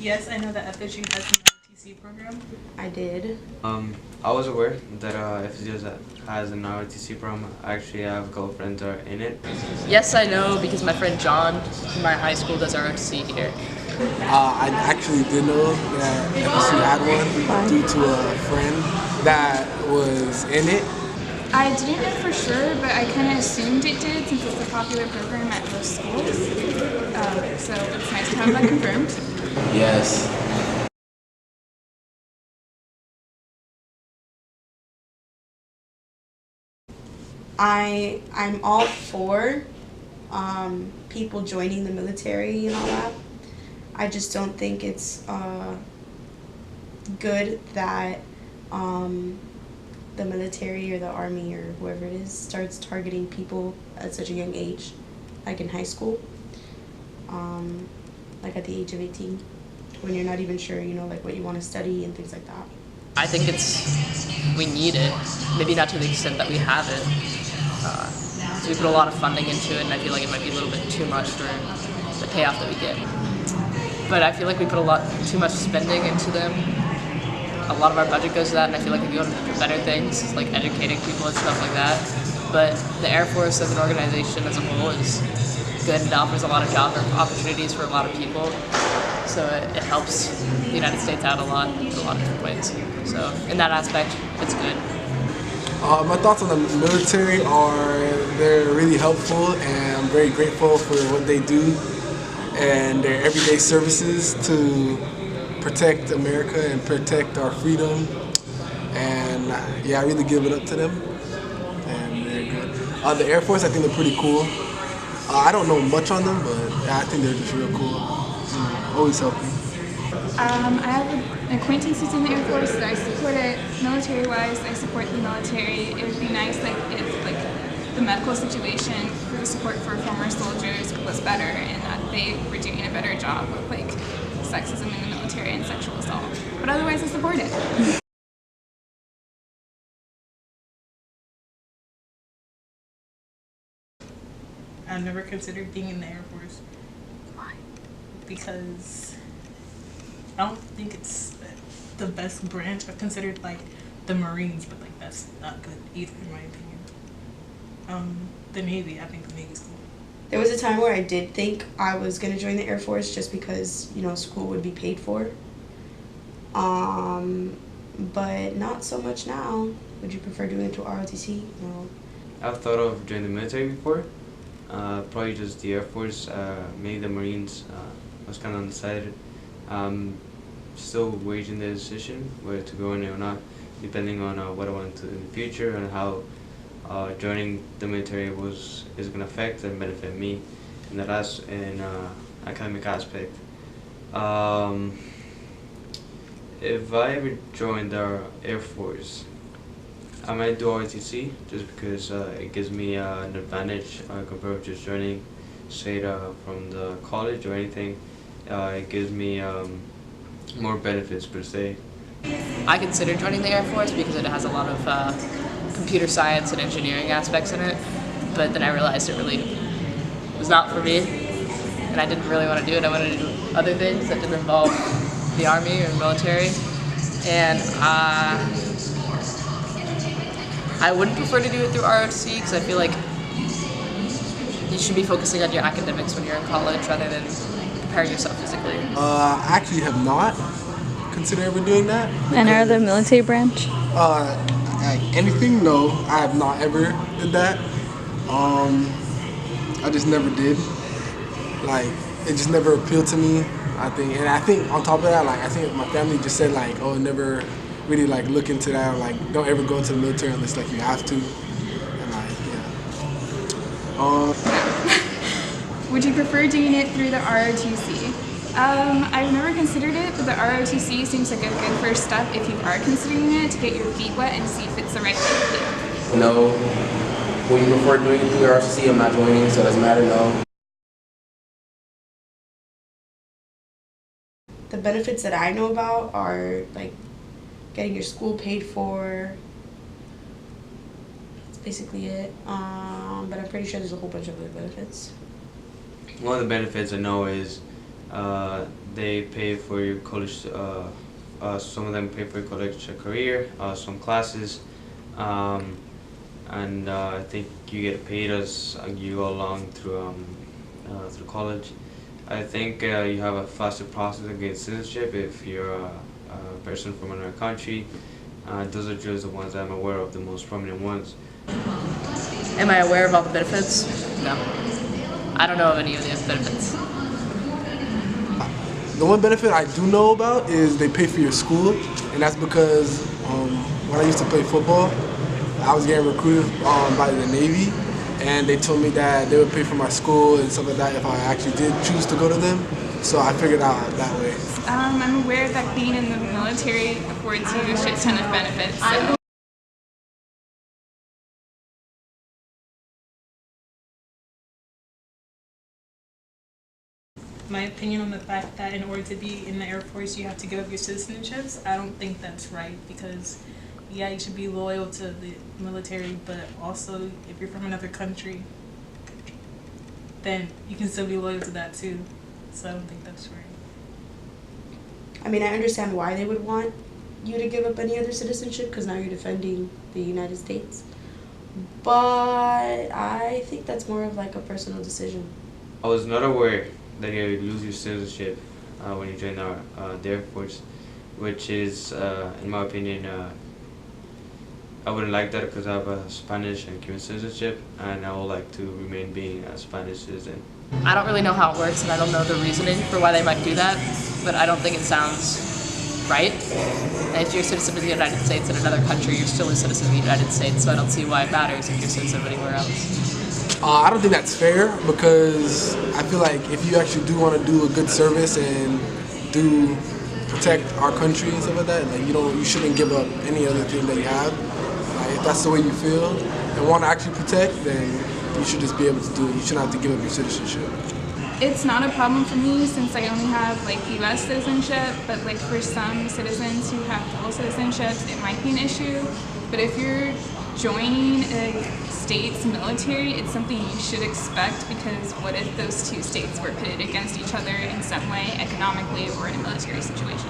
Yes, I know that FSU has an ROTC program. I did. I was aware that FSU has an ROTC program. I actually have a couple friends that are in it. Yes, I know because my friend John from my high school does ROTC here. I actually did know that FSU had one due to a friend that was in it. I didn't know for sure, but I kind of assumed it did since it's a popular program at most schools. So it's nice to have that confirmed. Yes. I'm all for people joining the military and all that. I just don't think it's good that the military or the army or whoever it is starts targeting people at such a young age, like in high school, like at the age of 18, when you're not even sure, like what you want to study and things like that. I think we need it, maybe not to the extent that we have it. So we put a lot of funding into it, and I feel like it might be a little bit too much for the payoff that we get. But I feel like we put too much spending into them. A lot of our budget goes to that, and I feel like we go to better things, like educating people and stuff like that. But the Air Force as an organization as a whole is good and offers a lot of job opportunities for a lot of people. So it helps the United States out a lot in a lot of different ways. So in that aspect, it's good. My thoughts on the military are they're really helpful, and I'm very grateful for what they do and their everyday services to protect America and protect our freedom. And yeah, I really give it up to them, and they're good. The Air Force, I think they're pretty cool. I don't know much on them, but I think they're just real cool. Always help me. I have an acquaintance who's in the Air Force, so I support it. Military-wise, I support the military. It would be nice if the medical situation for the support for former soldiers was better and that they were doing a better job with sexism in the military and sexual assault. But otherwise, I support it. I've never considered being in the Air Force. Why? Because I don't think it's the best branch. I've considered the Marines, but that's not good either in my opinion. The Navy, I think the Navy's cool. There was a time where I did think I was going to join the Air Force just because, school would be paid for. But not so much now. Would you prefer doing it through ROTC? No. I've thought of joining the military before. Probably just the Air Force, maybe the Marines. I was kind of undecided. Still waging the decision whether to go in it or not, depending on what I want to do in the future and how joining the military is going to affect and benefit me in the academic aspect. If I ever joined the Air Force, I might do ROTC just because it gives me an advantage compared to just joining straight from the college or anything. It gives me more benefits per se. I considered joining the Air Force because it has a lot of computer science and engineering aspects in it, but then I realized it really was not for me, and I didn't really want to do it. I wanted to do other things that didn't involve the Army or military, and I would prefer to do it through ROTC because I feel like you should be focusing on your academics when you're in college rather than preparing yourself physically. I actually have not considered ever doing that. And are the military branch? Anything? No, I have not ever did that. I just never did. It just never appealed to me. I think on top of that, I think my family just said never really look into that. Don't ever go into the military unless you have to. And yeah. Would you prefer doing it through the ROTC? I've never considered it, but the ROTC seems like a good first step if you are considering it to get your feet wet and see if it's the right thing for you. No. Would you prefer doing it through the ROTC? I'm not joining, so it doesn't matter, no. The benefits that I know about are getting your school paid for. That's basically it. But I'm pretty sure there's a whole bunch of other benefits. One of the benefits I know is They pay for your college. Some of them pay for your college career, some classes, and I think you get paid as you go along through college. I think you have a faster process to get citizenship if you're a person from another country. Those are just the ones I'm aware of, the most prominent ones. Am I aware of all the benefits? No. I don't know of any of the benefits. The one benefit I do know about is they pay for your school, and that's because when I used to play football, I was getting recruited by the Navy, and they told me that they would pay for my school and stuff like that if I actually did choose to go to them. So I figured out that way. I'm aware that being in the military affords you a shit ton of benefits. So. My opinion on the fact that in order to be in the Air Force you have to give up your citizenships, I don't think that's right, because yeah, you should be loyal to the military, but also if you're from another country, then you can still be loyal to that too. So I don't think that's right. I mean, I understand why they would want you to give up any other citizenship, because now you're defending the United States. But I think that's more of like a personal decision. I was not aware that you lose your citizenship when you join the Air Force, which is, in my opinion, I wouldn't like that because I have a Spanish and Cuban citizenship, and I would like to remain being a Spanish citizen. I don't really know how it works, and I don't know the reasoning for why they might do that, but I don't think it sounds right. And if you're a citizen of the United States in another country, you're still a citizen of the United States, so I don't see why it matters if you're a citizen of anywhere else. I don't think that's fair, because I feel like if you actually do want to do a good service and do protect our country and stuff like that, like you shouldn't give up any other thing that you have. If that's the way you feel and want to actually protect, then you should just be able to do it. You shouldn't have to give up your citizenship. It's not a problem for me since I only have like U.S. citizenship, but like for some citizens who have dual citizenships, it might be an issue. But if you're joining a state's military, it's something you should expect, because what if those two states were pitted against each other in some way, economically or in a military situation?